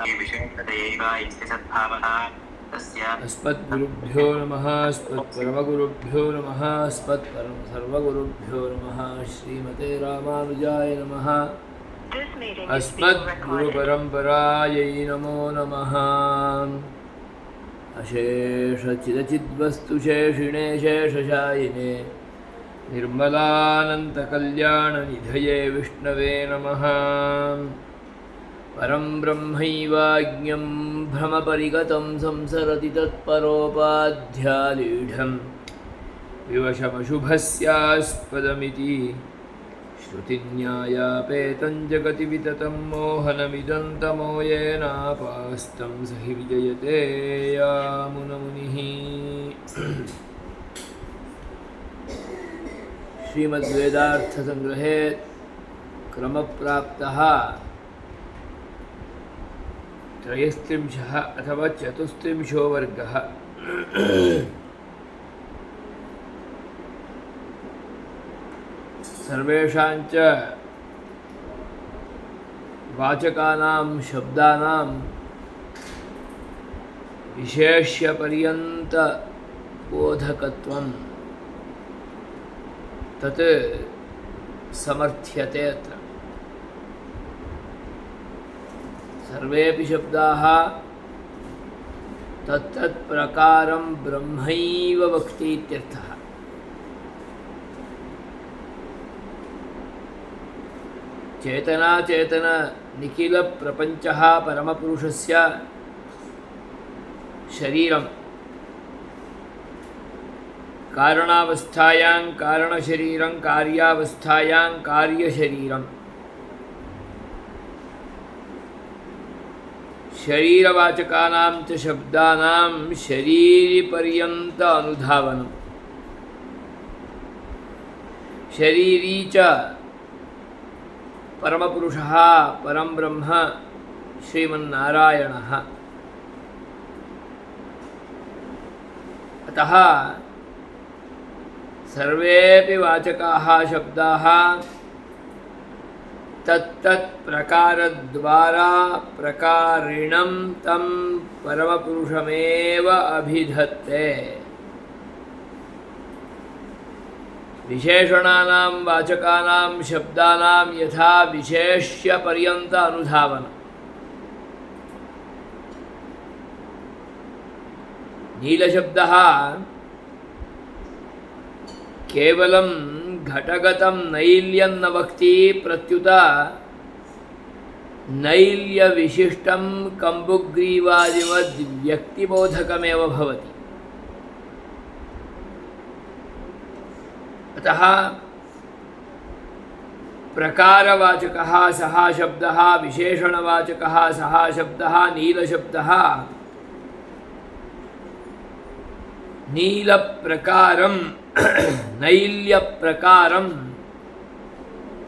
विशेषतयैव इति सद्भावः तस्य अस्मद्गुरुभ्यो नमः। अस्मत्परमगुरुभ्यो नमः। अस्मत्परम सर्वगुरुभ्यो नमः। श्रीमते रामानुजाय नमः। अस्मद्गुरुपरम्परायै नमो नमः। अशेषचिदचिद्वस्तुशेषिणे शेषशायिने निर्मलानन्तकल्याणनिधये विष्णवे नमः। परं ब्रह्मैवाज्ञं भ्रमपरिगतं संसरति तत्परोपाध्यालीढं विवशमशुभस्यास्पदमिति श्रुतिन्यायापेतं जगति विततं मोहनमिदं तमो येनापास्तं स हि विजयते यामुनमुनिः। श्रीमद्वेदार्थसङ्ग्रहे क्रमप्राप्तः त्रयस्त्रिंशः अथवा चतुस्त्रिंशो वर्गः। सर्वेषाञ्च वाचकानां शब्दानां विशेष्यपर्यन्तबोधकत्वं तत् समर्थ्यते अत्र। सर्वेपि शब्दाः तत्तत्प्रकारं ब्रह्मैव वक्ति इत्यर्थः। चेतनाचेतन निखिलप्रपञ्चः परमपुरुषस्य शरीरं कारणावस्थायां कारणशरीरं कार्यावस्थायां कार्यशरीरम्। शरीरवाचकानां च शब्दानां शरीरपर्यन्त अनुधावनम्। शरीरी च परमपुरुषः परं ब्रह्म श्रीमन्नारायणः। अतः सर्वेपि वाचकाः शब्दाः तत्तत्प्रकारद्वारा प्रकारिणं तं परमपुरुषमेव अभिधत्ते। विशेषणानां वाचकानां शब्दानां यथा विशेष्यपर्यन्त अनुधावनम्। नीलशब्दः केवलं घटगतं नैल्यं न वक्ति, प्रत्युत नैल्यविशिष्टं कम्बुग्रीवादिवद् व्यक्तिबोधकमेव भवति। अतः प्रकारवाचकः सः शब्दः, विशेषणवाचकः सः शब्दः, नीलशब्दः नीलप्रकारं नैल्यप्रकारं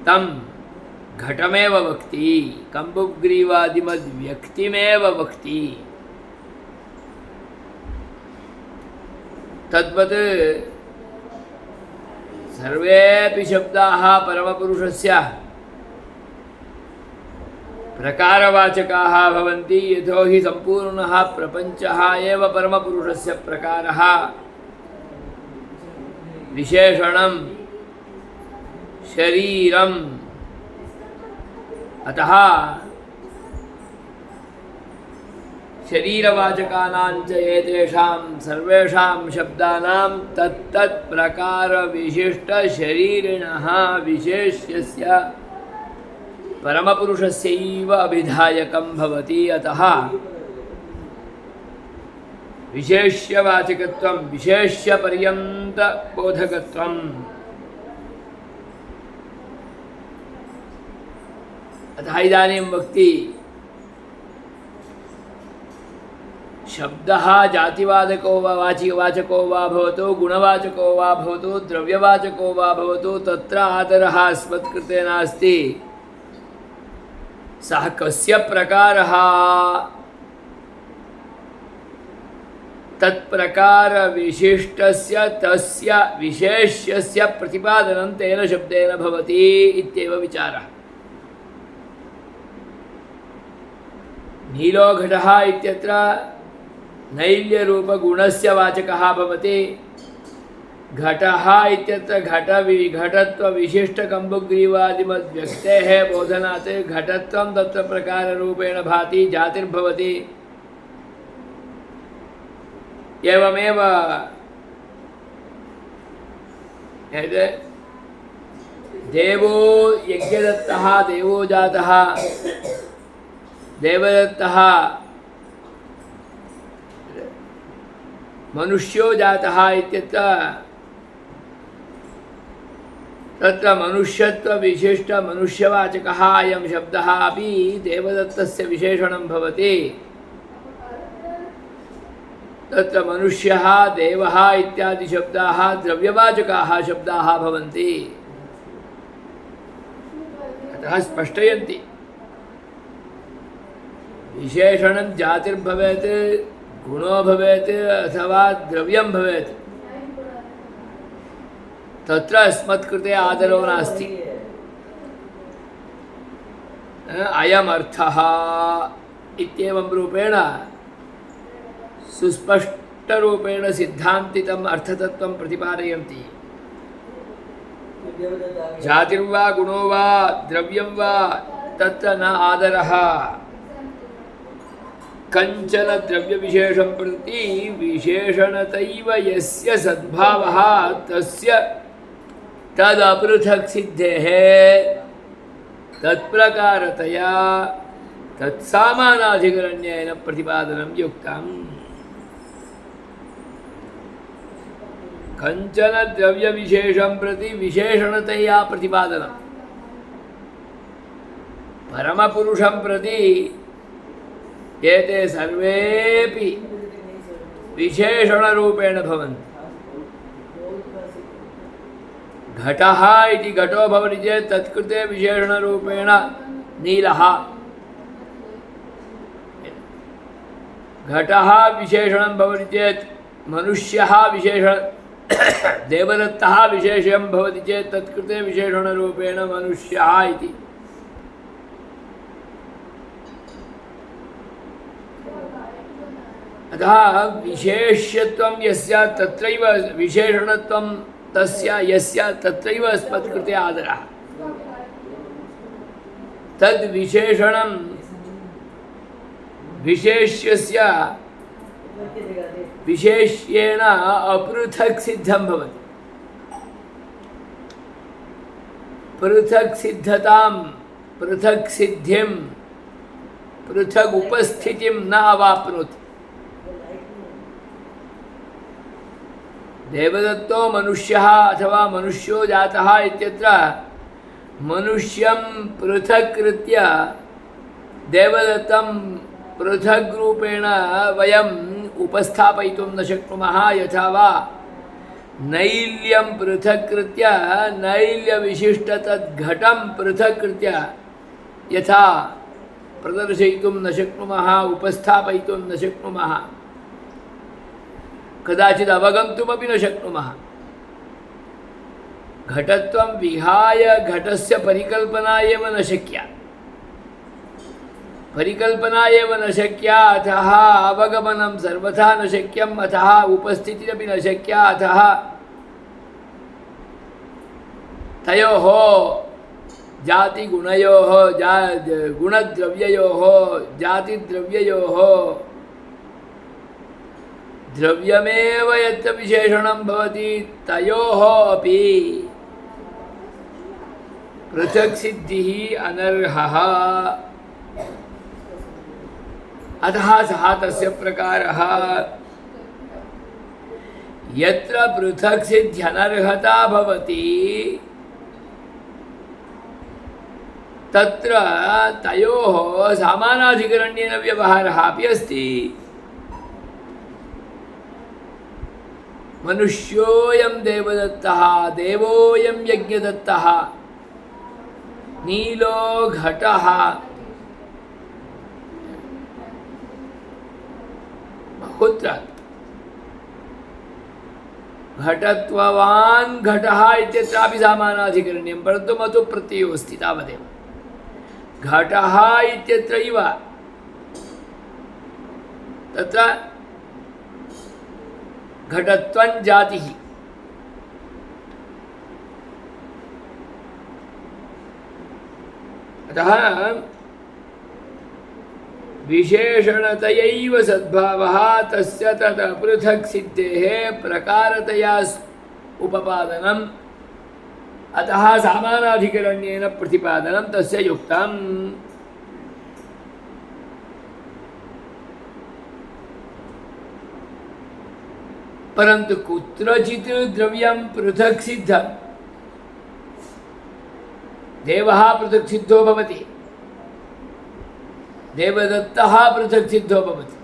तं घटमेव वक्ति, कम्बुग्रीवादिमद्व्यक्तिमेव वक्ति। तद्वत् सर्वेपि शब्दाः परमपुरुषस्य प्रकारवाचकाः भवन्ति। यतो हि सम्पूर्णः प्रपञ्चः एव परमपुरुषस्य प्रकारः, विशेषणं शरीरम्। अतः शरीरवाचकानां च एतेषां सर्वेषां शब्दानां तत्तत्प्रकारविशिष्टशरीरिणः विशेष्यस्य परमपुरुषस्यैव अभिधायकं भवति। अतः विशेष्यवाचकत्वं विशेष्यपर्यन्तबोधकत्वम्। अतः इदानीं वक्ति शब्दः जातिवाचको वा वाचको वा भवतु, गुणवाचको वा भवतु, द्रव्यवाचको वा भवतु, तत्र आदरः अस्मत्कृते नास्ति। सः कस्य प्रकारः, तत्प्रकारविशिष्टस्य तस्य विशेष्यस्य प्रतिपादनं तेन शब्देन भवति इत्येव विचारः। नीलो घटः इत्यत्र नैल्यरूपगुणस्य वाचकः भवति। घटः इत्यत्र घटत्वविशिष्टकम्बुग्रीवादिमद्व्यक्तेः बोधनात् घटत्वं तत्र प्रकाररूपेण भाति जातिर्भवति। एवमेव देवो यज्ञदत्तः देवो जातः देवदत्तः मनुष्यो जातः इत्यत्र तत्र मनुष्यत्वविशिष्टमनुष्यवाचकः अयं शब्दः अपि देवदत्तस्य विशेषणं भवति। तत्र मनुष्यः देवः इत्यादि शब्दाः द्रव्यवाचकाः शब्दाः भवन्ति। अतः स्पष्टयन्ति विशेषणं जातिर्भवेत् गुणो भवेत् अथवा द्रव्यं भवेत् तत्र अस्मत्कृते आदरो नास्ति। अयमर्थः इत्येवं रूपेण सुस्पष्टरूपेण सिद्धान्तितम् अर्थतत्त्वं प्रतिपादयन्ति। जातिर्वा गुणो वा द्रव्यं वा तत्र न आदरः। कंचन द्रव्यविशेषं प्रति विशेषणतैव यस्य सद्भावः तस्य तदपृथक् सिद्धेः तत्प्रकारतया तत्सामानाधिकरण्येन प्रतिपादनं युक्तम्। कंचन द्रव्यविशेषं प्रति विशेषणतया प्रतिपादनं परमपुरुषं प्रति एते सर्वेपि विशेषणरूपेण भवन्ति। घटः इति घटो भवति चेत् तत्कृते विशेषणरूपेण नीलः। घटः विशेषणं भवति चेत् मनुष्यः विशेषण देवदत्तः विशेषं भवति चेत् तत्कृते विशेषणरूपेण मनुष्यः इति। अतः विशेष्यत्वं यस्य तत्रैव विशेषणत्वं तस्य यस्य तत्रैव अस्मत्कृते आदरः। तद्विशेषणं विशेष्यस्य विशेष्येण अपृथक् सिद्धं भवति। पृथक् सिद्धतां पृथक् सिद्धिं पृथक् उपस्थितिं न अवाप्नोति। देवदत्तो मनुष्यः अथवा मनुष्यो जातः इत्यत्र मनुष्यं पृथक् कृत्य देवदत्तं पृथक् रूपेण वयम् उपस्थापयितुं न शक्नुमः। यथा वा नैल्यं पृथक् कृत्य नैल्यविशिष्टतद्घटं पृथक् कृत्य यथा प्रदर्शयितुं न शक्नुमः उपस्थापयितुं न शक्नुमः कदाचित् अवगन्तुमपि न शक्नुमः। घटत्वं विहाय घटस्य परिकल्पना एव न शक्या। परिकल्पना एव न शक्या अतः अवगमनं सर्वथा न शक्यम्। अतः उपस्थितिरपि न शक्या। अतः तयोः जातिगुणयोः गुणद्रव्ययोः जातिद्रव्ययोः द्रव्यमेव यत्र विशेषणं भवति तयोः अपि पृथक् सिद्धिः अनर्हः। अतः सः तस्य प्रकारः यत्र पृथक् सिद्ध्यनर्हता भवति तत्र तयोः सामानाधिकरण्येन व्यवहारः अपि अस्ति। मनुष्योऽयं देवदत्तः देवोऽयं यज्ञदत्तः नीलो घटः बहुत्र घटत्ववान् घटः इत्यत्रापि सामानाधिकरण्यं परन्तु मतु प्रत्ययो अस्ति तावदेव। घटः इत्यत्रैव तत्र घटत्वं जातिः। अतः विशेषणतयैव सद्भावः तस्य तत् पृथक् सिद्धेः प्रकारतया उपपादनम्। अतः सामानाधिकरण्येन प्रतिपादनं तस्य युक्तम्। परन्तु कुत्रचित् द्रव्यं पृथक् सिद्धं, देवः पृथक् सिद्धो भवति, देवदत्तः पृथक् सिद्धो भवति,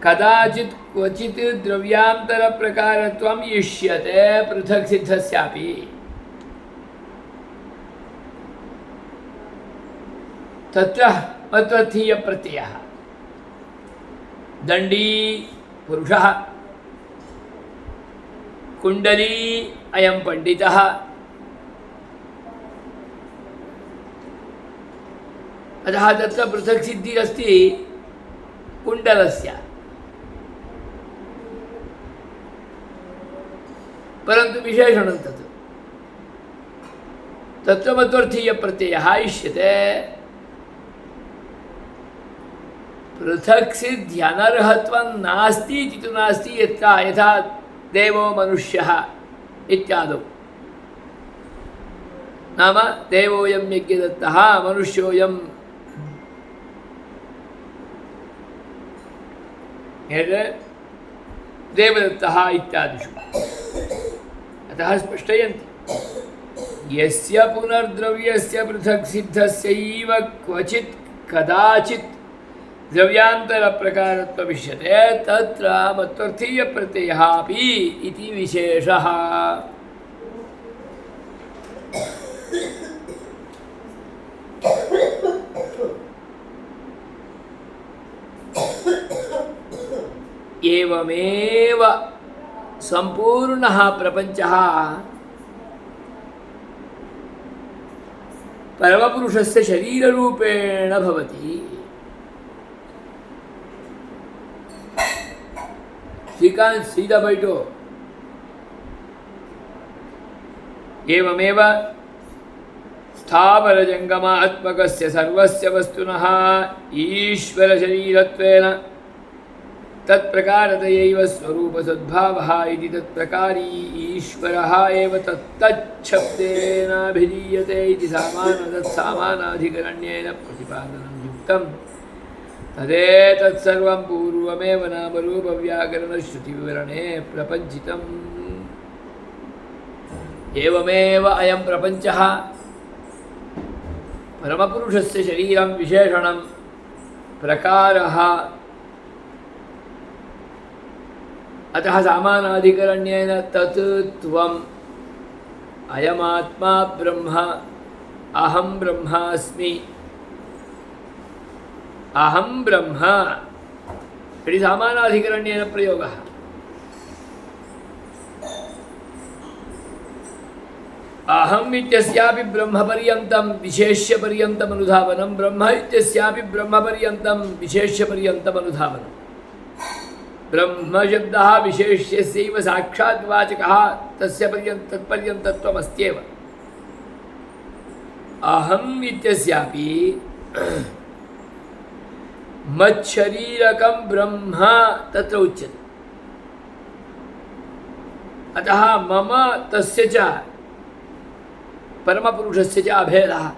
कदाचित् क्वचित् द्रव्यान्तरप्रकारत्वम् इष्यते पृथक् सिद्धस्यापि। तत्र मत्वर्थीयप्रत्ययः। दण्डी पुरुषः, कुण्डली अयं पण्डितः, अतः तत्र पृथक् सिद्धिरस्ति कुण्डलस्य। परन्तु विशेषणं तत् तत्र मत्वर्थीयप्रत्ययः इष्यते। पृथक् सिद्ध्यनर्हत्वं नास्ति इति तु नास्ति, यथा देवो मनुष्यः इत्यादौ। नाम देवोऽयं यज्ञदत्तः, मनुष्योऽयं देवदत्तः इत्यादिषु। अतः स्पष्टयन्ति यस्य पुनर्द्रव्यस्य पृथक् सिद्धस्यैव क्वचित् कदाचित् द्रव्यान्तरप्रकारत्वमिष्यते तत्र मत्वर्थीयप्रत्ययः अपि इति विशेषः। एवमेव सम्पूर्णः प्रपञ्चः परमपुरुषस्य शरीररूपेण भवति। श्रीकांत सीधा बैठो। एवमेव स्थावरजङ्गमात्मकस्य सर्वस्य वस्तुनः ईश्वरशरीरत्वेन तत्प्रकारतयैव स्वरूपसद्भावः इति तत्प्रकारी ईश्वरः एव तत्तच्छब्देनाभिधीयते इति सामानाधिकरण्येन प्रतिपादनं युक्तम्। तदेतत्सर्वं पूर्वमेव नामरूपव्याकरणश्रुतिविवरणे प्रपञ्चितम्। एवमेव अयं प्रपञ्चः परमपुरुषस्य शरीरं विशेषणं प्रकारः। अतः सामानाधिकरण्येन तत् त्वम् अयमात्मा ब्रह्म अहं ब्रह्मास्मि अहं ब्रह्म इति सामानाधिकरण्येन प्रयोगः। अहम् इत्यस्यापि ब्रह्मपर्यन्तं विशेष्यपर्यन्तम् अनुधावनं, ब्रह्म इत्यस्यापि ब्रह्मपर्यन्तं विशेष्यपर्यन्तम् अनुधावनं। ब्रह्मशब्दः विशेष्यस्यैव साक्षाद्वाचकः, तस्य तत्पर्यन्तत्वमस्त्येव। अहम् इत्यस्यापि मच्छरीरकं ब्रह्म तत्र उच्यते। अतः मम तस्य च परमपुरुषस्य च अभेदः।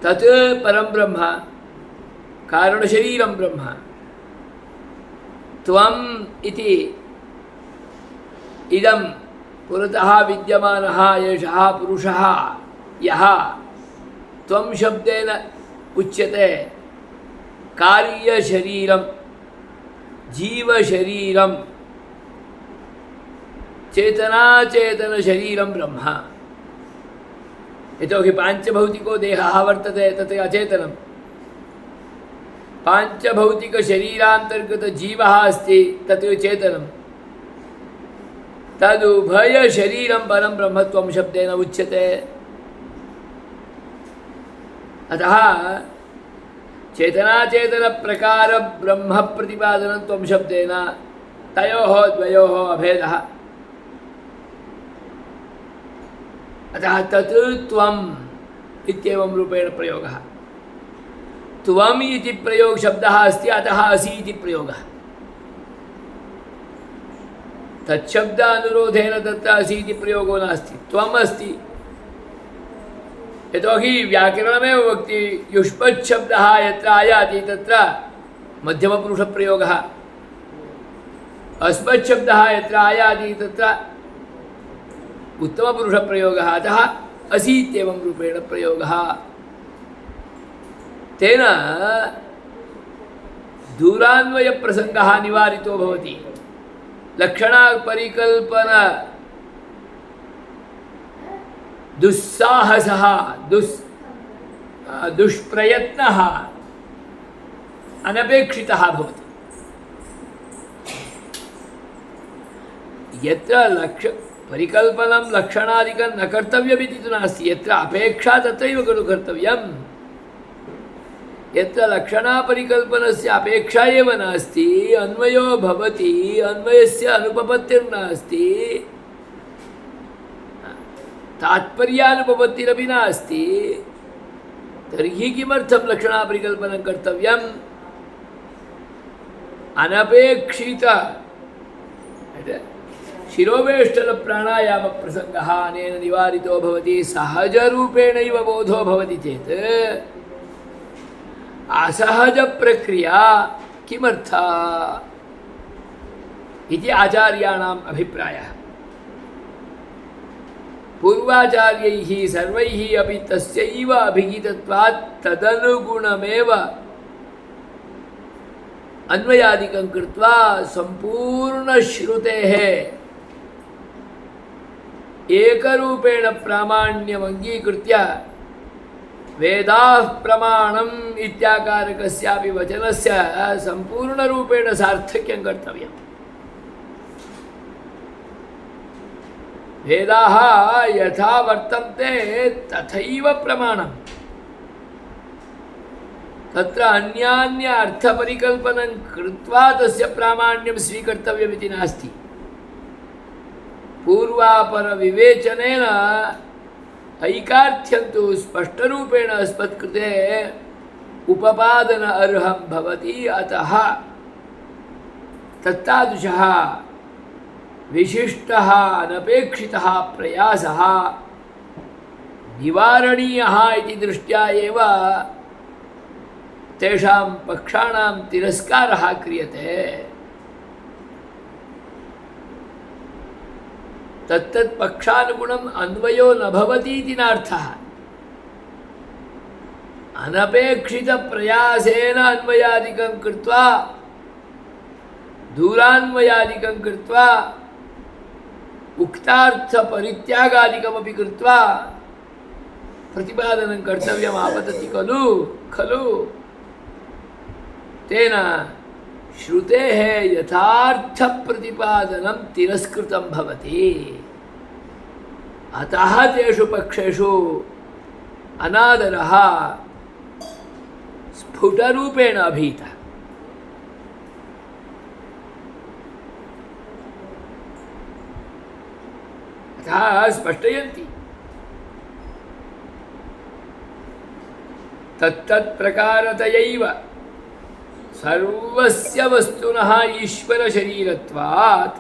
तत् परं ब्रह्म, कारणशरीरं ब्रह्म। त्वम् इति इदं पुरतः विद्यमानः एषः पुरुषः यः त्वं शब्देन उच्यते, कार्यशरीरं जीवशरीरं चेतनाचेतनशरीरं ब्रह्म। यतोहि पाञ्चभौतिको देहः वर्तते, तत् अचेतनं। पाञ्चभौतिकशरीरान्तर्गतजीवः अस्ति, तत् चेतनं। तदुभयशरीरं परं ब्रह्मत्वं शब्देन उच्यते। अतः चेतनाचेतन प्रकार ब्रह्म प्रतिपादनं त्वं शब्देन तयोः द्वयोः अभेदः। अतः तत् त्वम् इत्येवं रूपेण प्रयोगः। त्वम् इति प्रयोग शब्दः अस्ति, अतः असि इति प्रयोगः। तच्छब्द अनुरोधेन तत्र असि इति प्रयोगो नास्ति, त्वम् अस्ति। यतोहि व्याकरणमेव वक्ति युष्मत् शब्दः यत्र आयाति तत्र मध्यमपुरुषप्रयोगः, अस्मत् शब्दः यत्र आयाति तत्र उत्तमपुरुषप्रयोगः। अतः असि इत्येवं रूपेण प्रयोगः। तेन दूरान्वयप्रसङ्गः निवारितो भवति। लक्षणपरिकल्पन दुस्साहसः दुष्प्रयत्नः अनपेक्षितः भवति। यत्र परिकल्पनं लक्षणादिकं न कर्तव्यमिति तु नास्ति, यत्र अपेक्षा तत्रैव खलु कर्तव्यम्। यत्र लक्षणापरिकल्पनस्य अपेक्षा एव नास्ति, अन्वयो भवति, अन्वयस्य अनुपपत्तिर्नास्ति, तात्पर्यानुपपत्तिरपि नास्ति, तर्हि किमर्थं लक्षणापरिकल्पनं कर्तव्यम्? अनपेक्षित शिरोवेष्टनप्राणायामप्रसङ्गः अनेन निवारितो भवति। सहजरूपेणैव बोधो भवति चेत् असहजप्रक्रिया किमर्था इति आचार्याणाम् अभिप्रायः। पूर्वाचार्यैः सर्वैः अपि तस्यैव अभिहितत्वात् तदनुगुणमेव अन्वयादिकं कृत्वा सम्पूर्णश्रुतेः एकरूपेण प्रामाण्यम् अङ्गीकृत्य वेदाः प्रमाणम् इत्याकारकस्यापि वचनस्य सम्पूर्णरूपेण सार्थक्यं कर्तव्यम्। वेदाः यथा वर्तन्ते तथैव प्रमाणम्। तत्र अन्यान्य अर्थपरिकल्पनं कृत्वा तस्य प्रामाण्यं स्वीकर्तव्यमिति नास्ति। पूर्वापरविवेचनेन ऐकार्थ्यं तु स्पष्टरूपेण अस्मत्कृते उपपादन अर्हं भवति। अतः तत्तादृशः विशिष्टः अनपेक्षितः प्रयासः निवारणीयः इति दृष्ट्या एव तेषां पक्षाणां तिरस्कारः क्रियते। तत्तत् पक्षानुगुणम् अन्वयो न भवति इति नार्थः। अनपेक्षितप्रयासेन अन्वयादिकं कृत्वा दूरान्वयादिकं कृत्वा उक्तार्थपरित्यागादिकमपि कृत्वा प्रतिपादनं कर्तव्यम् आपतति खलु। तेन श्रुतेः यथार्थप्रतिपादनं तिरस्कृतं भवति। अतः तेषु पक्षेषु अनादरः स्फुटरूपेण अभीतः। अतः स्पष्टयन्ति तत्तत्प्रकारतयैव सर्वस्य वस्तुनः ईश्वरशरीरत्वात्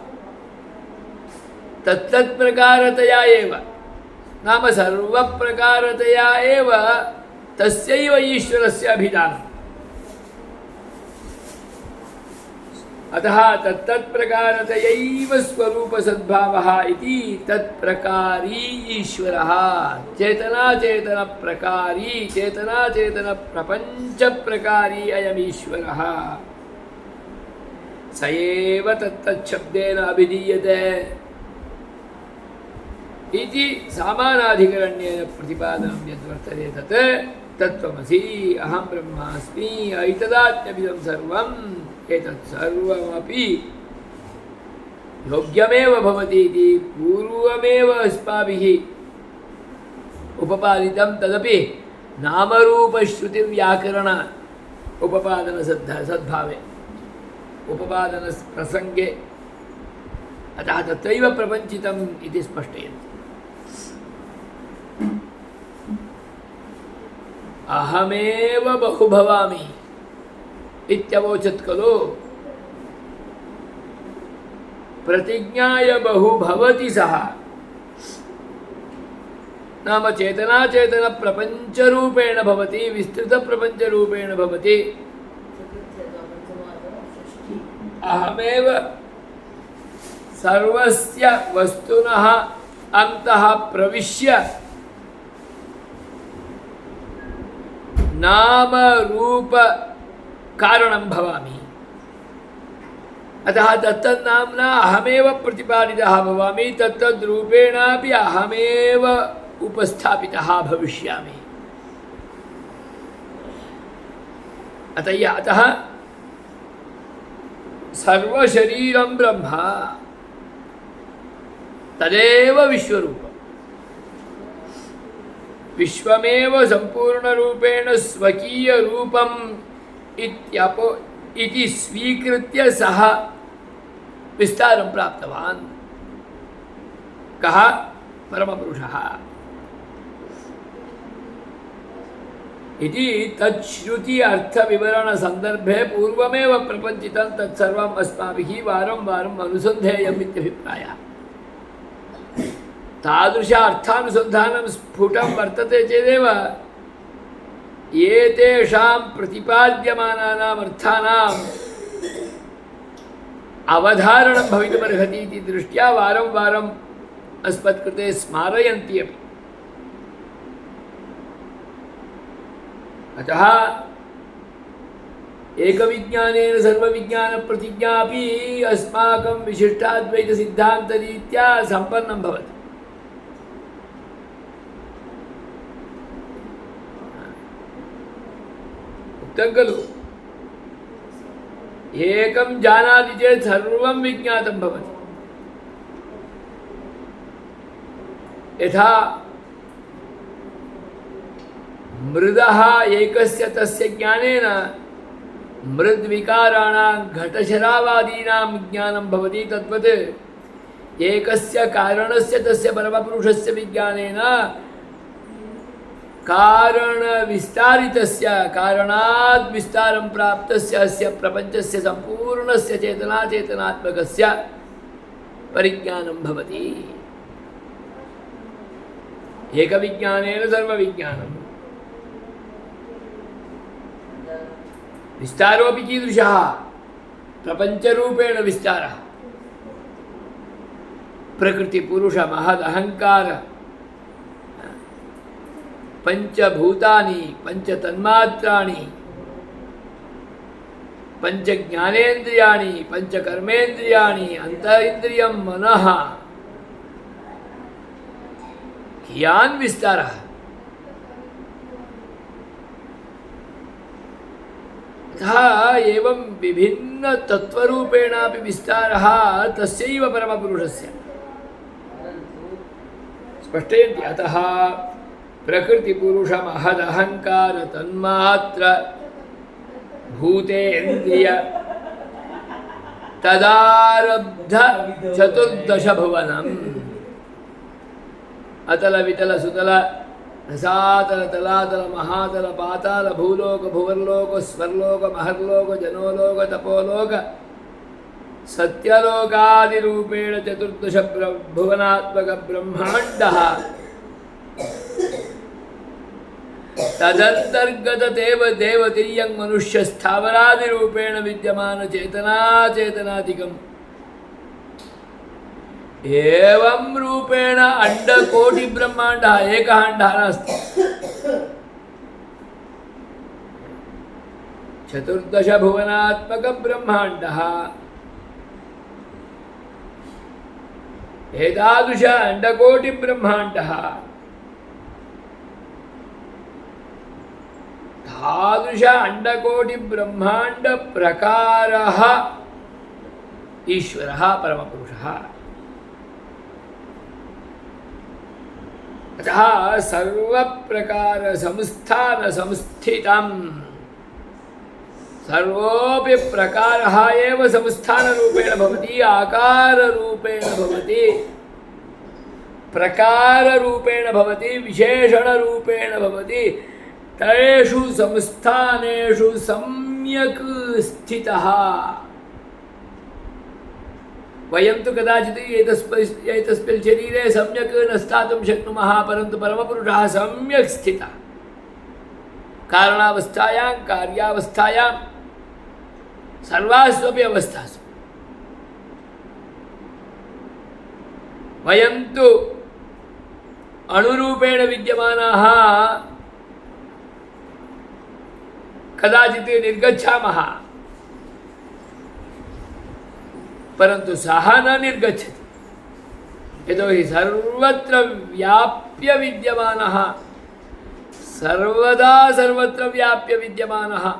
तत्तत्प्रकारतया एव, नाम सर्वप्रकारतया एव तस्यैव ईश्वरस्य अभिधानम्। अतः तत्तत्प्रकारतयैव स्वरूपसद्भावः इति तत्प्रकारी ईश्वरः। चेतनाचेतनप्रकारी चेतनाचेतनप्रपञ्चप्रकारी अयमीश्वरः। स एव तत्तच्छब्देन अभिधीयते इति सामानाधिकरण्येन प्रतिपादनं यद्वर्तते तत् तत्त्वमसि अहं ब्रह्मास्मि ऐतदात्म्यमिदं सर्वम् एतत् सर्वमपि योग्यमेव भवति इति पूर्वमेव अस्माभिः उपपादितं। तदपि नामरूप श्रुति व्याकरण उपपादन सद्भावे उपपादन प्रसंगे अतः तत्रैव प्रपञ्चितम् इति स्पष्टयन्ति। अहमेव बहु भवामि इत्यवोचत् खलु। प्रतिज्ञाय बहु भवति सः नाम चेतना चेतन प्रपंच रूपेण भवति, विस्तृत प्रपंच रूपेण भवति। अहमेव सर्वस्य वस्तुनः अन्तः प्रविश्य नाम रूप कारणं भवामि। अतः तत्तन्नाम्ना अहमेव प्रतिपादितः भवामि, तत्तद्रूपेणापि अहमेव उपस्थापितः भविष्यामि। अतः सर्वशरीरं ब्रह्म तदेव विश्वरूपम्। विश्वमेव संपूर्णरूपेण स्वकीयरूपम् इति स्वीकृत्य सः विस्तारं प्राप्तवान्। कः? परमपुरुषः इति तच्छ्रुति अर्थविवरण संदर्भे पूर्वमेव प्रपञ्चितं तत्सर्वम् अस्माभिः वारं वारम् अनुसन्धेयम् इत्यभिप्रायः। तादृश अर्थानुसन्धानं स्फुटं वर्तते चेदेव एतेषां प्रतिपाद्यमानानाम् अर्थानाम् अवधारणं भवितुमर्हति इति दृष्ट्या वारं वारम् अस्मत्कृते स्मारयन्ति अपि। अतः एकविज्ञानेन सर्वविज्ञानप्रतिज्ञा अपि अस्माकं विशिष्टाद्वैतसिद्धान्तरीत्या सम्पन्नं भवति। उक्तं खलु एकं जानाति चेत् सर्वं विज्ञातं भवति। यथा मृदः एकस्य तस्य ज्ञानेन मृद्विकाराणां घटशरावादीनां ज्ञानं भवति, तद्वत् एकस्य कारणस्य तस्य परमपुरुषस्य विज्ञानेन कारणविस्तारितस्य कारणाद् विस्तारं प्राप्तस्य अस्य प्रपञ्चस्य सम्पूर्णस्य चेतनात्मकस्य परिज्ञानं भवति। एकविज्ञानेन सर्वविज्ञानम्। विस्तारोऽपि कीदृशः? प्रपञ्चरूपेण विस्तारः। प्रकृतिपुरुषमहदहङ्कार पंचभूतानि पंचतन्मात्राणि पंचज्ञानेन्द्रियाणि पंचकर्मेन्द्रियाणि अंतरिन्द्रियं मनः कियान् विस्तारः। तथा एवं विभिन्न तत्त्वरूपेणापि विस्तारः तस्यैव परमपुरुषस्य स्पष्टयन्ति। अतः प्रकृतिपुरुषमहदहङ्कार तन्मात्र भूतेन्द्रिय तदारब्ध चतुर्दशभुवनम् अतल वितल सुतल रसातल तलातल महातल पाताल भूलोक भुवर्लोक स्वर्लोक महर्लोक जनोलोक तपोलोक सत्यलोकादिरूपेण चतुर्दश भुवनात्मक ब्रह्माण्डः तदंतर्गत देवतिर्यं मनुष्य स्थावरादिरूपेण विद्यमान चेतनादिकम् एवं रूपेण अंडकोटि ब्रह्माण्डः एकः अंडः नास्ति। चतुर्दश भुवनात्मक ब्रह्माण्डः एतादृश अंडकोटि ब्रह्माण्डः तादृश अंडकोटि ब्रह्माण्ड प्रकारः ईश्वरः परमपुरुषः। अतः सर्वप्रकारसंस्थानसंस्थितं सर्वोऽपि प्रकारः एव संस्थानरूपेण भवति, आकाररूपेण भवति, प्रकाररूपेण भवति, विशेषणरूपेण भवति। तेषु संस्थानेषु सम्यक् स्थितः। वयं तु कदाचित् एतस्मिन् शरीरे सम्यक् न स्थातुं शक्नुमः, परन्तु परमपुरुषः सम्यक् स्थितः कारणावस्थायां, कार्यावस्थायां, सर्वास्वपि अवस्थासु। वयं तु अणुरूपेण विद्यमानाः कदाचित् निर्गच्छामः, परन्तु सः न निर्गच्छति, यतोहि सर्वत्र व्याप्य विद्यमानः, सर्वदा सर्वत्र व्याप्य विद्यमानः।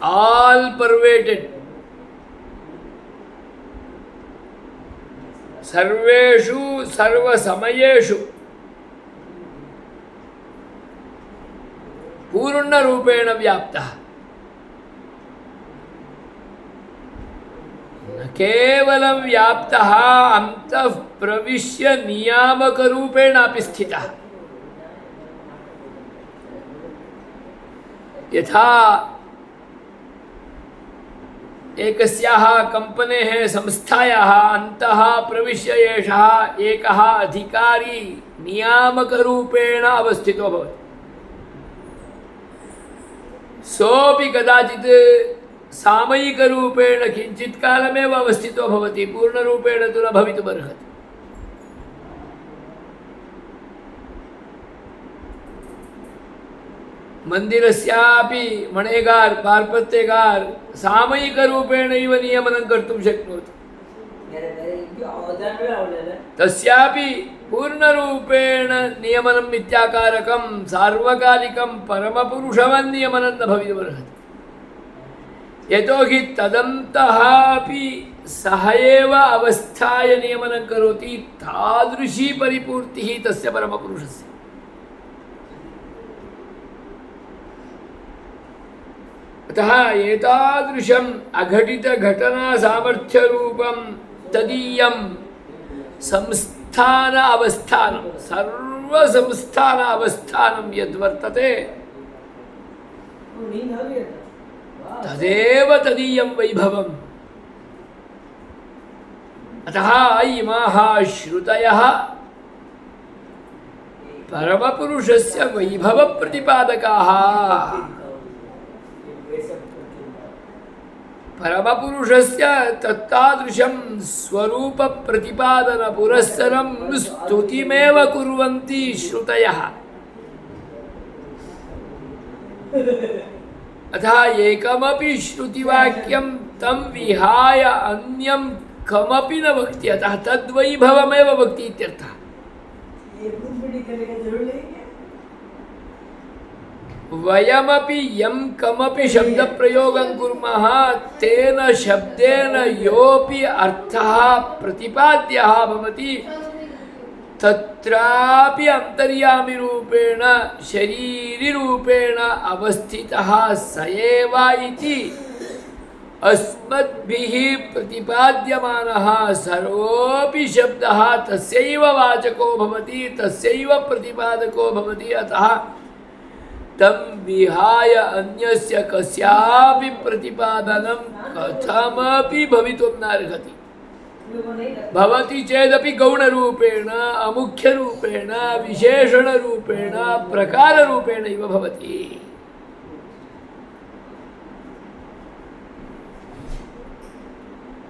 all pervaded, सर्वेषु सर्वसमयेषु पूर्णरूपेण व्याप्तः। न केवलं व्याप्तः, अन्तः प्रविश्य नियामकरूपेणापि स्थितः। यथा एकस्याः कंपनेः संस्थायाः अन्तः प्रविश्य एषः एकः अधिकारी नियामकरूपेण अवस्थितो भवति, सोऽपि कदाचित् सामयिकरूपेण किञ्चित् कालमेव अवस्थितो भवति, पूर्णरूपेण तु न भवितुमर्हति। मन्दिरस्यापि मणेगार पार्पत्यगार सामयिकरूपेणैव नियमनं कर्तुं शक्नोति, तस्यापि पूर्णरूपेण नियमनं मिथ्याकारकं सार्वकालिकं परमपुरुषवन्नियमनं न भवितुमर्हति। यतोहि तदन्तः अपि सः एव अवस्थाय नियमनं करोति, तादृशी परिपूर्तिः तस्य परमपुरुषस्य। अतः एतादृशम् अघटितघटनासामर्थ्यरूपं तदीयं संस्थान अवस्थानं, सर्वसंस्थान अवस्थानं यद्वर्तते तदेव तदीयं वैभवम्। अतः इमाः श्रुतयः परमपुरुषस्य वैभवप्रतिपादकाः, परमपुरुषस्य तत्तादृशं स्वरूपप्रतिपादनपुरस्सरं स्तुतिमेव कुर्वन्ति श्रुतयः। अतः एकमपि श्रुतिवाक्यं तं विहाय अन्यं कमपि न वक्ति, अतः तद्वैभवमेव वक्ति इत्यर्थः। वयमपि यं कमपि शब्दप्रयोगं कुर्मः, तेन शब्देन योऽपि अर्थः प्रतिपाद्यः भवति, तत्रापि अन्तर्यामिरूपेण शरीरिरूपेण अवस्थितः स एव इति अस्मद्भिः प्रतिपाद्यमानः सर्वोऽपि शब्दः तस्यैव वाचको भवति, तस्यैव प्रतिपादको भवति। अतः तं विहाय अन्यस्य कस्यापि प्रतिपादनं कथमपि भवितुं नार्हति। भवति चेदपि गौणरूपेण, अमुख्यरूपेण, विशेषणरूपेण, प्रकाररूपेणैव भवति।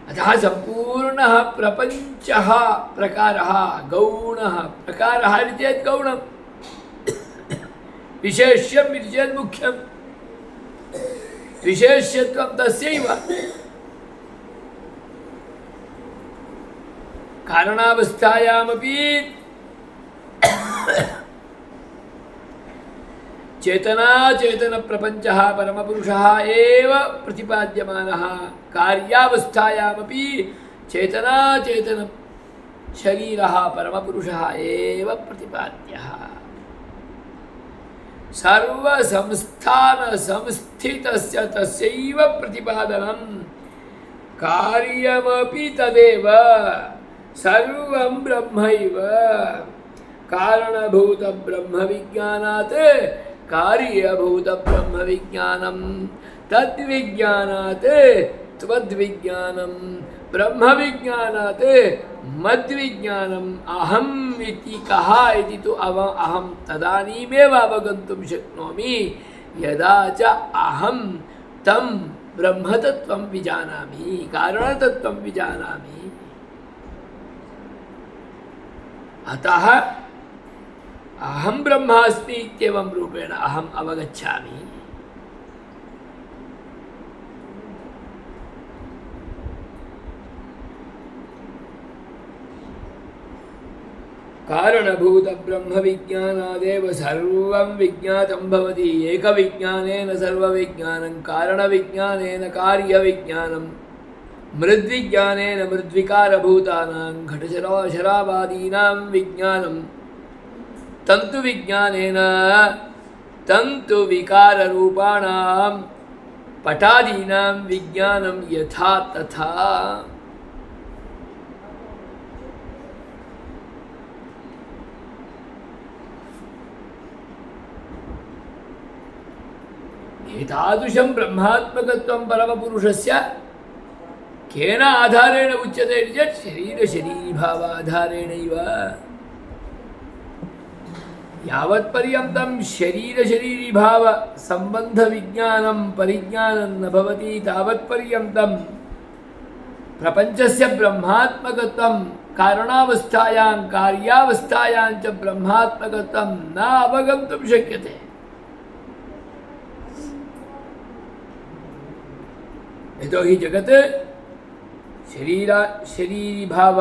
अतः सम्पूर्णः प्रपञ्चः प्रकारः गौणः। प्रकारः इति चेत् गौणं, विशेष्यम् इति चेत् मुख्यं। विशेष्यत्वं तस्यैव। कारणावस्थायामपि चेतनाचेतनप्रपञ्चः परमपुरुषः एव प्रतिपाद्यमानः। कार्यावस्थायामपि चेतनाचेतन शरीरः परमपुरुषः एव प्रतिपाद्यः। सर्वसंस्थान संस्थितस्य तस्यैव प्रतिपादनं कार्यमपि तदेव। सर्वं ब्रह्मैव। कारणभूत ब्रह्म विज्ञानात् कार्यभूत ब्रह्म विज्ञानं, तद्विज्ञानात् त्वद्विज्ञानं, ब्रह्म विज्ञानात् मद्विज्ञानम्। अहम् इति कः इति तु अहं तदानीमेव अवगन्तुं शक्नोमि यदा च अहं तं ब्रह्मतत्त्वं विजानामि, कारणतत्त्वं विजानामि। अतः अहं ब्रह्मास्मि इत्येवं रूपेण अहम् अवगच्छामि। कारणभूत ब्रह्म विज्ञानादेव सर्वं विज्ञातं भवति। एकविज्ञानेन सर्वविज्ञानं, कारणविज्ञानेन कार्यविज्ञानं, मृद्विज्ञानेन मृद्विकारभूतानां घटशरावादीनां विज्ञानं, तन्तुविज्ञानेन तन्तुविकाररूपाणां पटादीनां विज्ञानं यथा तथा। एतादृशं ब्रह्मात्मकत्वं परमपुरुषस्य केन आधारेण उच्यते इति चेत् शरीरशरीरभावाधारेणैव। यावत्पर्यन्तं शरीरशरीरभावसम्बन्धविज्ञानं परिज्ञानं न भवति तावत्पर्यन्तं प्रपञ्चस्य ब्रह्मात्मकत्वं कारणावस्थायां कार्यावस्थायां च ब्रह्मात्मकत्वं न अवगन्तुं शक्यते। यतो हि जगत् शरीरभाव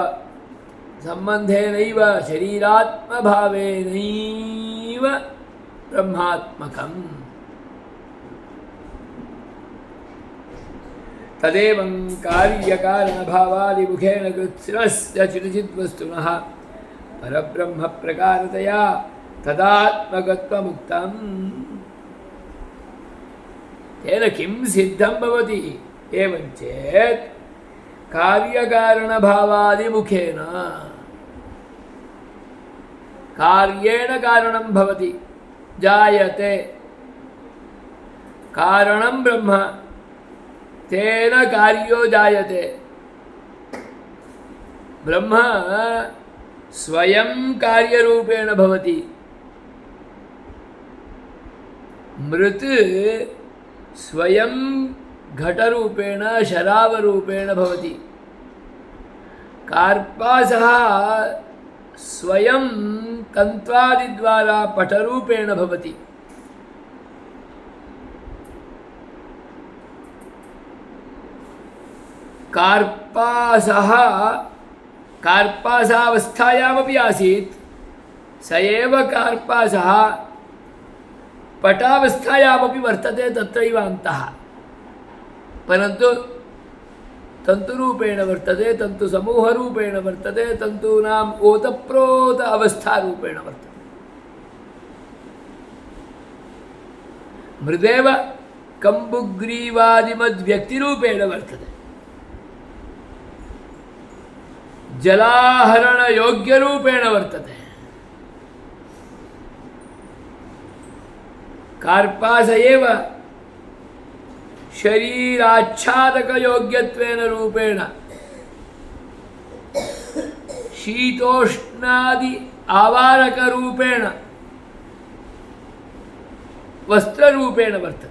सम्बन्धेनैव शरीरात्मभावेनैव ब्रह्मात्मकम्। तदेवं कार्यकारणभावादिमुखेन कृत्स्नस्य चिदचिद्वस्तुनः परब्रह्मप्रकारतया तदात्मकत्वमुक्तम्। तेन किं सिद्धं भवति? एवं चेत् कार्यकारणभावादिमुखेन कार्येण कारणं भवति, जायते, कारणं ब्रह्म, तेन कार्यो जायते। ब्रह्म स्वयं कार्यरूपेण भवति, मृत् स्वयं घटरूपेण शरावरूपेण भवति, कार्पासः स्वयं तन्त्वादिद्वारा पटरूपेण भवति। कार्पासावस्थायामपि आसीत्, स एव कार्पासः पटावस्थायामपि वर्तते तत्रैव अन्तः, परन्तु तन्तुरूपेण वर्तते, तन्तुसमूहरूपेण वर्तते, तन्तूनाम् ओतप्रोत अवस्थारूपेण वर्तते। मृदेव कम्बुग्रीवादिमद्व्यक्तिरूपेण वर्तते, जलाहरणयोग्यरूपेण वर्तते। कार्पास एव शरीराच्छादकयोग्यत्वेन रूपेण शीतोष्णादि आवारकरूपेण वस्त्ररूपेण वर्तते।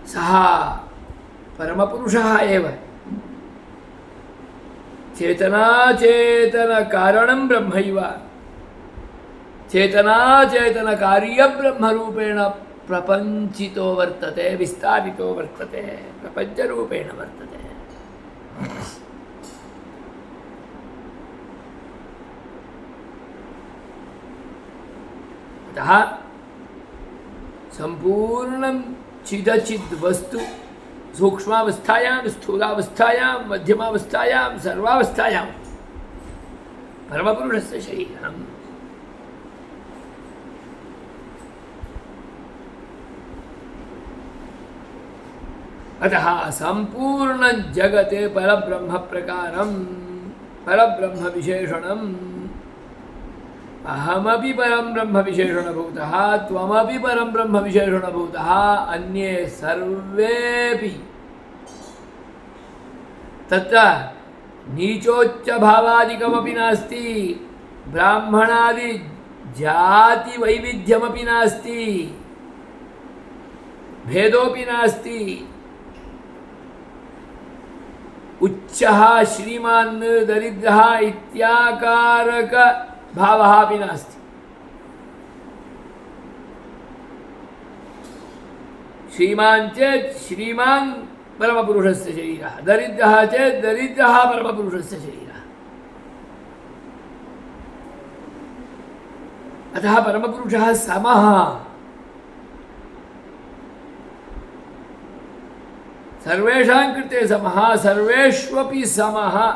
सः परमपुरुषः एव चेतनाचेतनकारणं ब्रह्मैव चेतनाचेतनकार्यब्रह्मरूपेण प्रपञ्चितो वर्तते, विस्तारितो वर्तते, प्रपञ्चरूपेण वर्तते। अतः सम्पूर्णं चिदचिद् वस्तु सूक्ष्मावस्थायां स्थूलावस्थायां मध्यमावस्थायां सर्वावस्थायां परमपुरुषस्य शरीरम्। अतः संपूर्ण जगते परब्रह्म प्रकारं परब्रह्म विशेषणम् अहमपि परं ब्रह्म विशेषणभूतः त्वमपि परं ब्रह्म विशेषणभूतः अन्ये सर्वेपि तत्र नीचोच्चभावादिकमपि नास्ति, ब्राह्मणादि जाति वैविध्यमपि नास्ति, भेदोपि नास्ति, उच्चः श्रीमान् दरिद्रः इत्याकारक भावः अपि नास्ति। श्रीमान् चेत् श्रीमान् परमपुरुषस्य शरीरः, दरिद्रः चेत् दरिद्रः परमपुरुषस्य शरीरः। अतः परमपुरुषः समः, सर्वेषां कृते समः, सर्वेष्वपि समः।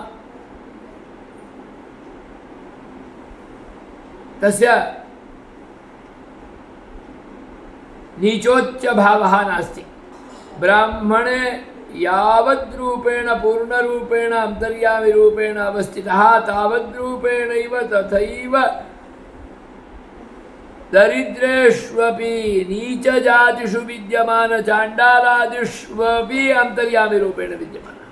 तस्य नीचोच्चभावः नास्ति। ब्राह्मणे यावद्रूपेण पूर्णरूपेण अन्तर्यामिरूपेण अवस्थितः तावद्रूपेणैव तथैव दरिद्रेष्वपि नीचजातिषु विद्यमान चाण्डालादिष्वपि अन्तर्यामिरूपेण विद्यमानः।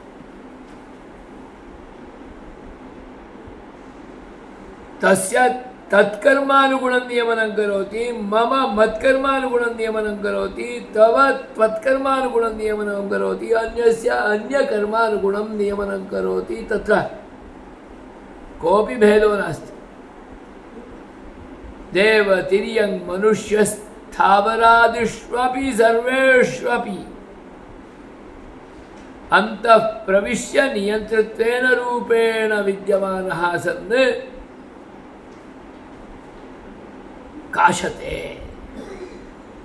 तस्य तत्कर्मानुगुणं नियमनं करोति, मम मत्कर्मानुगुणं नियमनं करोति, तव त्वत्कर्मानुगुणं नियमनं करोति, अन्यस्य अन्यकर्मानुगुणं नियमनं करोति। तत्र कोऽपि भेदो नास्ति। देव तिर्यङ् मनुष्यस्थावरादिष्वपि सर्वेष्वपि अन्तः प्रविश्य नियन्तृत्वेन रूपेण विद्यमानः सन् काशते,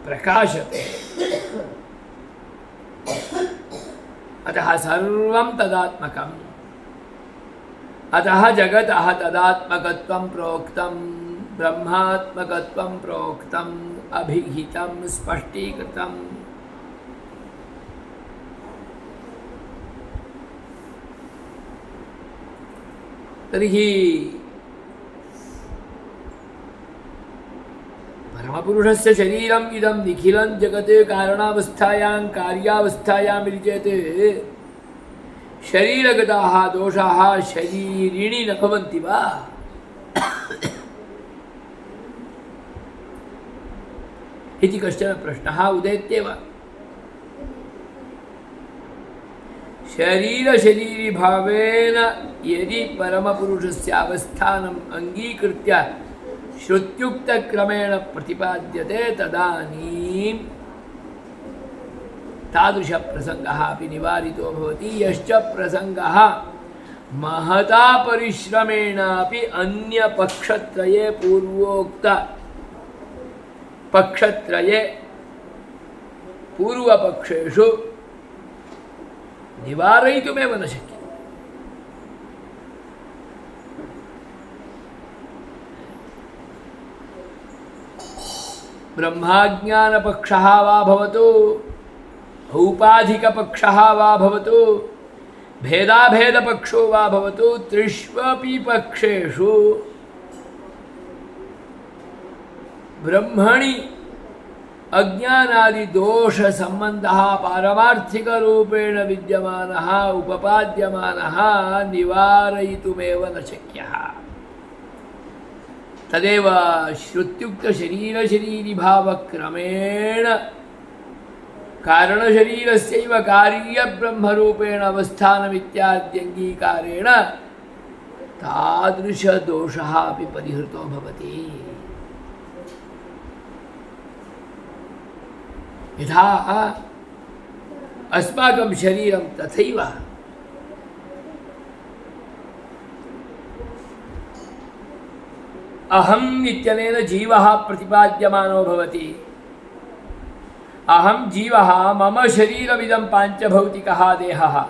प्रकाशते। अतः सर्वं तदात्मकम्। अतः जगतः तदात्मकत्वं प्रोक्तं, ब्रह्मात्मकत्वं प्रोक्तम्, अभिहितं, स्पष्टीकृतम्। तर्हि परमपुरुषस्य शरीरम् इदं निखिलं जगत् कारणावस्थायां कार्यावस्थायां इति चेत् शरीरगताः दोषाः शरीरिणि न भवन्ति वा? इति कश्चन प्रश्नः उदेत्येव। शरीरशरीरिभावेन यदि परमपुरुषस्य अवस्थानम् अङ्गीकृत्य श्रुत्युक्तक्रमेण प्रतिपाद्यते तदानीं तादृशप्रसङ्गः अपि निवारितो भवति। यश्च प्रसङ्गः महता परिश्रमेणापि अन्यपक्षत्रये पूर्वोक्त पक्षत्रये पूर्वपक्षेषु निवारयितुमेव न शक्यते। ब्रह्माज्ञानपक्षः वा भवतु, औपाधिकपक्षः वा भवतु, भेदाभेदपक्षो वा भवतु, त्रिष्वपि पक्षेषु ब्रह्मणि अज्ञानादिदोषसम्बन्धः पारमार्थिकरूपेण विद्यमानः उपपाद्यमानः निवारयितुमेव न शक्यः। तदेव श्रुत्युक्तशरीरशरीरिभावक्रमेण कारणशरीरस्यैव कार्यब्रह्मरूपेण अवस्थानमित्याद्यङ्गीकारेण तादृशदोषः अपि परिहृतो भवति। यथा अस्माकं शरीरं तथैव अहम् इत्यनेन जीवः प्रतिपाद्यमानो भवति। अहम जीवः मम शरीरमिदं पांचभौतिकः देहः।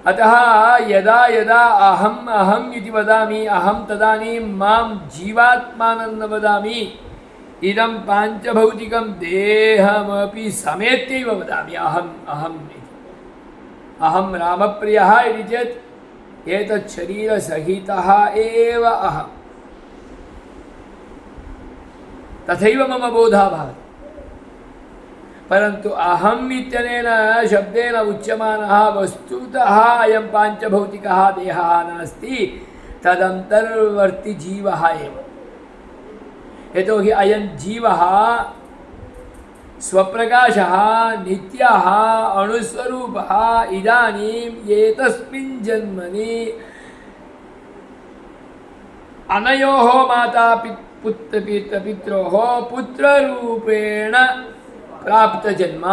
अतः यदा यदा अहम् अहम् इति वदामि अहं तदानीं मां जीवात्मानं न वदामि, इदं पांचभौतिकं देहमपि समेत्यैव वदामि अहम् अहम् इति। अहं रामप्रियः इति चेत् एतत् शरीरसहितः एव अहम्, तथैव मम बोधः भवति। परन्तु अहम् इत्यनेन शब्देन उच्यमानः वस्तुतः अयं पांचभौतिकः देहः नास्ति, तदन्तर्वर्ति जीवः एव। यतोहि अयं जीवः स्वप्रकाशः नित्यः अणुस्वरूपः इदानीम् एतस्मिन् जन्मनि अनयोः माता पित्रोः पुत्ररूपेण प्राप्तजन्म,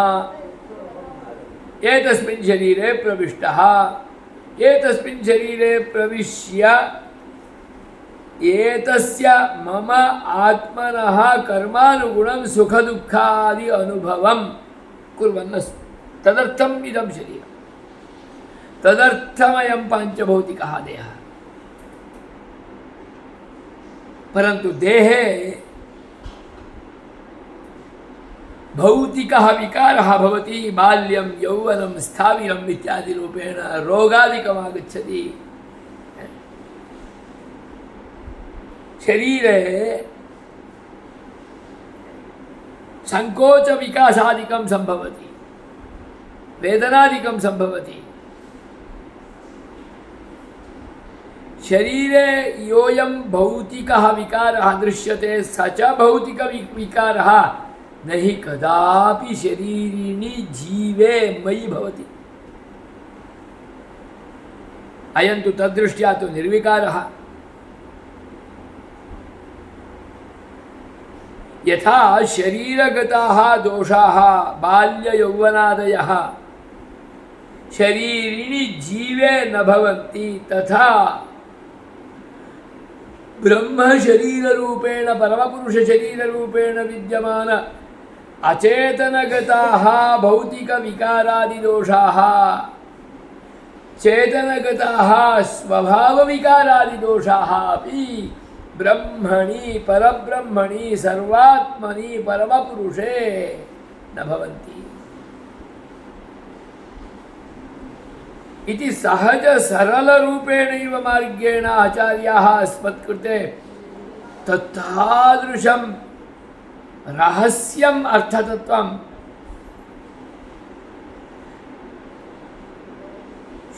एतस्मिन् शरीरे प्रविष्टः, एतस्मिन् शरीरे प्रविश्य एतस्य मम आत्मनः कर्मानुगुणं सुखदुःखादि अनुभवं कुर्वन्नस्ति। तदर्थम् इदं शरीरं, तदर्थमयं पांचभौतिकः देहः। परन्तु देहे भौतिकः विकारः भवति, बाल्यं यौवनं स्थाविरम् इत्यादि रूपेण रोगादिकम् आगच्छति। शरीरे संकोच विकासादिकं संभवति, वेदनादिकं संभवति। शरीरे योऽयं भौतिकः विकारः दृश्यते स च भौतिकविकारः न हि कदापि शरीरिणि जीवे मयि भवति। अयं तु तद्दृष्ट्या तु निर्विकारः। यथा शरीरगताः दोषाः बाल्ययौवनादयः शरीरिणि जीवे न भवन्ति, तथा ब्रह्म शरीररूपेण परमपुरुषशरीररूपेण विद्यमान अचेतनगताः भौतिकविकारादिदोषाः चेतनगताः स्वभावविकारादिदोषाः अपि ब्रह्मणि परब्रह्मणि सर्वात्मनि परमपुरुषे न भवन्ति इति सहज सरलरूपेणैव मार्गेण आचार्याः अस्मत्कृते तत्तादृशं रहस्यम् अर्थतत्त्वं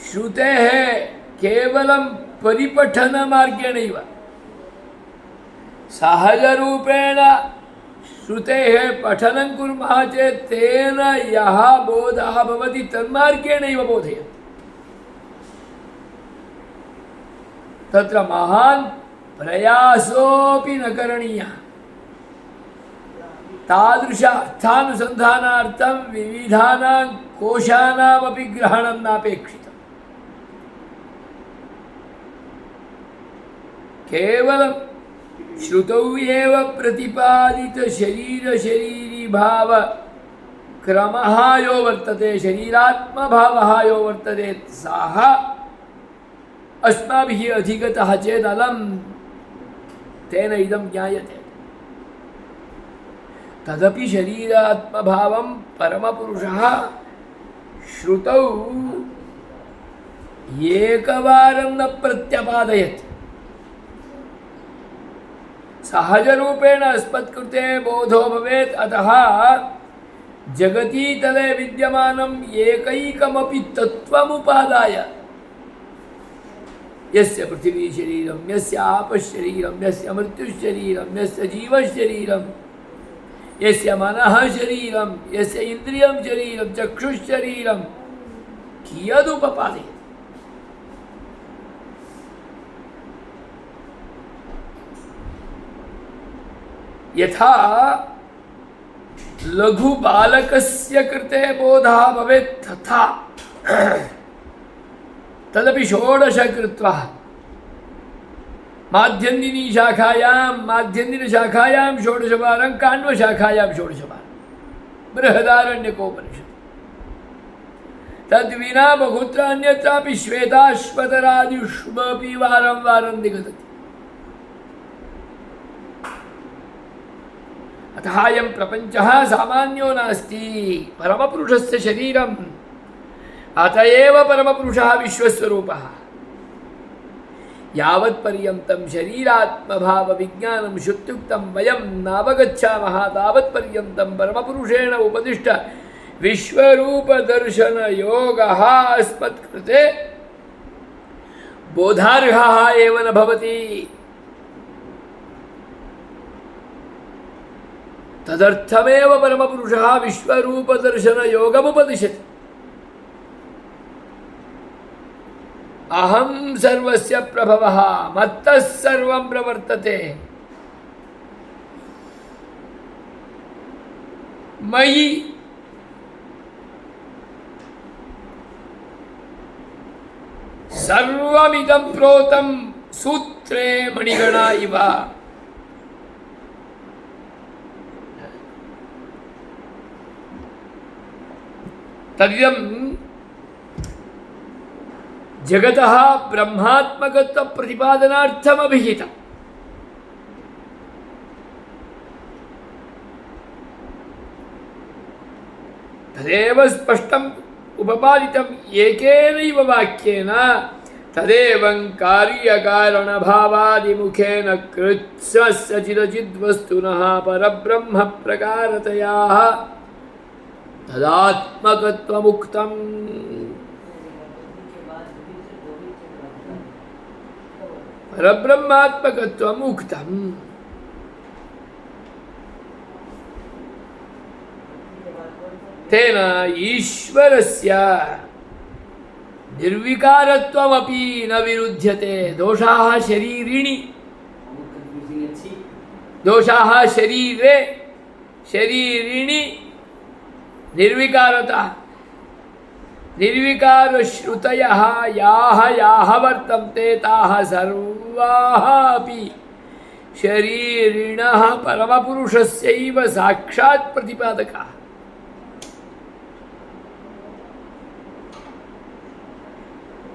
श्रुतेः केवलं परिपठनमार्गेणैव सहजरूपेण श्रुतेः पठनं कुर्मः चेत् तेन यः बोधः भवति तन्मार्गेणैव बोधयति। तत्र महान् प्रयासोऽपि न करणीयः। तादृश अर्थानुसन्धानार्थं विविधानां कोशानामपि ग्रहणं नापेक्षितम्। केवलं श्रुतौ एव प्रतिपादित शरीर शरीरी भाव क्रमः यो वर्तते, शरीरात्मभावः यो वर्तते, सः अस्माभिः अधिगतः चेदलं तेन इदं ज्ञायते। तदपि शरीरात्मभावं परमपुरुषः श्रुतौ एकवारं न प्रत्यपादयत्। सहजरूपेण अस्मत्कृते बोधो भवेत्। अतः जगती तले विद्यमानम् एकैकमपि तत्त्वमुपादाय यस्य पृथिवी शरीरं, यस्य आपश्शरीरं, यस्य मृत्युशरीरं, यस्य जीवशरीरं, यस्य मनः शरीरं, यस्य इन्द्रियं शरीरं, चक्षुशरीरं कियदुपपादयति। यथा लघुबालकस्य कृते बोधः भवेत् तथा तदपि 16 कृत्वा माध्यन्दिनी शाखायां षोडशवारं काण्वशाखायां षोडशवारं बृहदारण्यकोपनिषत् तद्विना बहुत्र अन्यत्रापि श्वेताश्वतरादिष्वपि वारं वारं निगदति। अतः अयं प्रपञ्चः सामान्यो नास्ति परमपुरुषस्य शरीरम् अत एव परमपुरुषः विश्वस्वरूपः। यावत्पर्यन्तं शरीरात्मभावविज्ञानं शुत्युक्तं वयं नावगच्छामः तावत्पर्यन्तं परमपुरुषेण उपदिष्ट विश्वरूपदर्शनयोगः अस्मत्कृते बोधार्हः एव न भवति। तदर्थमेव परमपुरुषः विश्वरूपदर्शनयोगमुपदिशति। अहं सर्वस्य प्रभवः मत्तः सर्वं प्रवर्तते मयि सर्वमिदं प्रोतं सूत्रे मणिगणा इव। तदिदं जगतः ब्रह्मात्मकत्व प्रतिपादनार्थमभिहितम्। तदेव स्पष्टम् उपपादितम् एकेनैव वाक्येन तदेवं कार्यकारणभावादिमुखेन कृत्स्नस्य चिदचिद्वस्तुनः परब्रह्म प्रकारतया तदात्मकत्वमुक्तम्। परब्रह्मात्मकत्वम् उक्तम्। तेन ईश्वरस्य निर्विकारत्वमपि न विरुध्यते। दोषाः शरीरिणि, दोषाः शरीरे, शरीरिणि निर्विकारता, निर्विकारश्रुतयः याः वर्तन्ते ताः सर्वाः अपि शरीरिणः परमपुरुषस्यैव साक्षात् प्रतिपादकाः।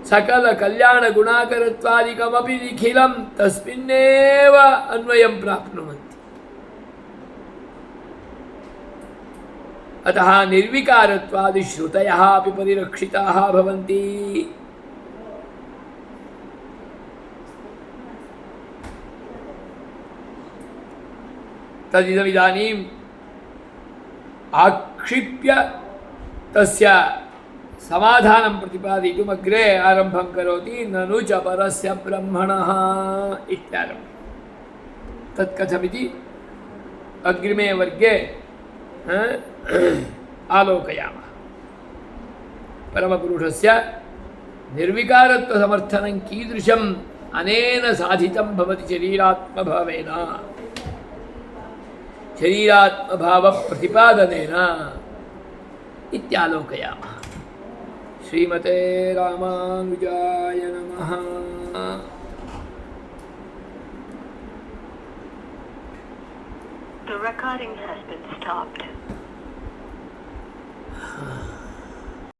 सकल कल्याण गुणाकरत्वादिकमपि निखिलं तस्मिन्नेव अन्वयं प्राप्नुवन्ति। अतः निर्विकारत्वादिश्रुतयः अपि परिरक्षिताः भवन्ति। तदिदमिदानीम् आक्षिप्य तस्य समाधानं प्रतिपादयितुम् अग्रे आरम्भं करोति। ननु च परस्य ब्रह्मणः इत्यारम्भः। तत्कथमिति अग्रिमे वर्गे आलोकयामः। परमपुरुषस्य निर्विकारत्वसमर्थनं कीदृशम् अनेन साधितं भवति शरीरात्मभावेन, शरीरात्मभावप्रतिपादनेन इत्यालोकयामः। श्रीमते रामानुजाय नमः। The recording has been stopped.